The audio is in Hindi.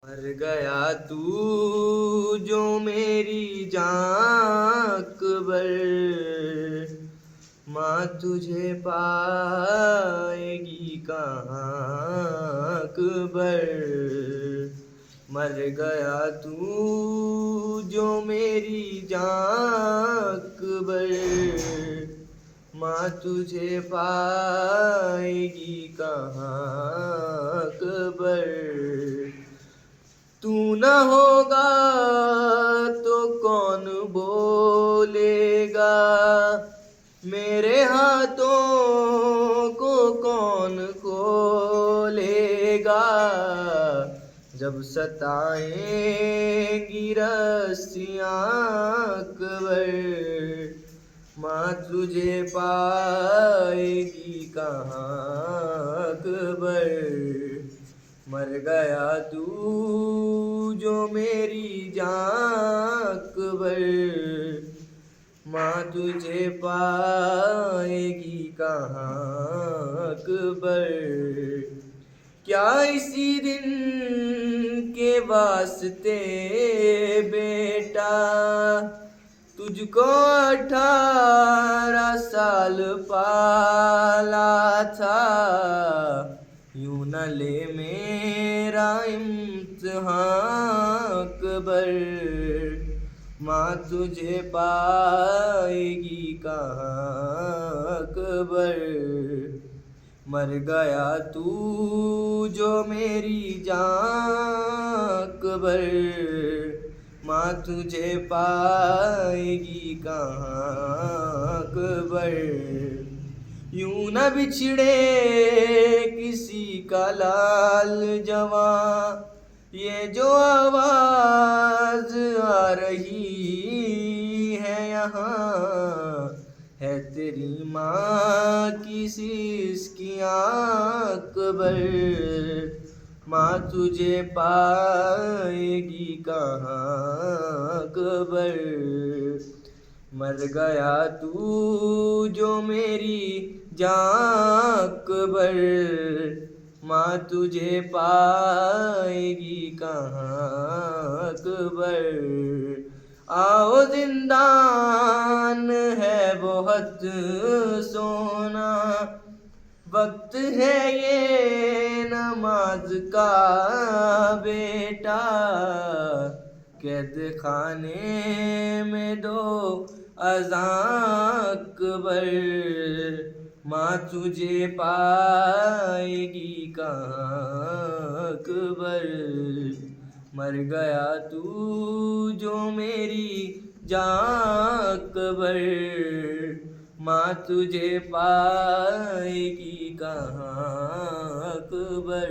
मर गया तू जो मेरी जान अकबर, माँ तुझे पाएगी कहाँ अकबर। मर गया तू जो मेरी जान अकबर, माँ तुझे पाएगी कहाँ अकबर। तू न होगा तो कौन बोलेगा, मेरे हाथों को कौन खोलेगा। जब सताएंगी रस्सियाँ अकबर, माँ तुझे पाएगी कहाँ अकबर। मर गया तू जो मेरी जान अकबर, माँ तुझे पाएगी कहाँ अकबर। क्या इसी दिन के वास्ते बेटा तुझको 18 साल पाला था, यूं न ले मेरा इम्तिहान अकबर, माँ तुझे पाएगी कहाँ अकबर। मर गया तू जो मेरी जान अकबर, माँ तुझे पाएगी कहाँ अकबर। यूं न बिछड़े किसी का लाल जवां, ये जो आवाज आ रही है यहाँ, है तेरी माँ की सिसकियाँ अकबर, माँ तुझे पाएगी कहाँ अकबर। मर गया तू जो मेरी जान अकबर, माँ तुझे पाएगी कहाँ अकबर। आओ जिंदान है बहुत सोना, वक्त है ये नमाज का बेटा, कैद खाने में दो अज़ान अकबर, माँ तुझे पाएगी कहाँ अकबर। मर गया तू जो मेरी जान अकबर, माँ तुझे पाएगी कहाँ अकबर।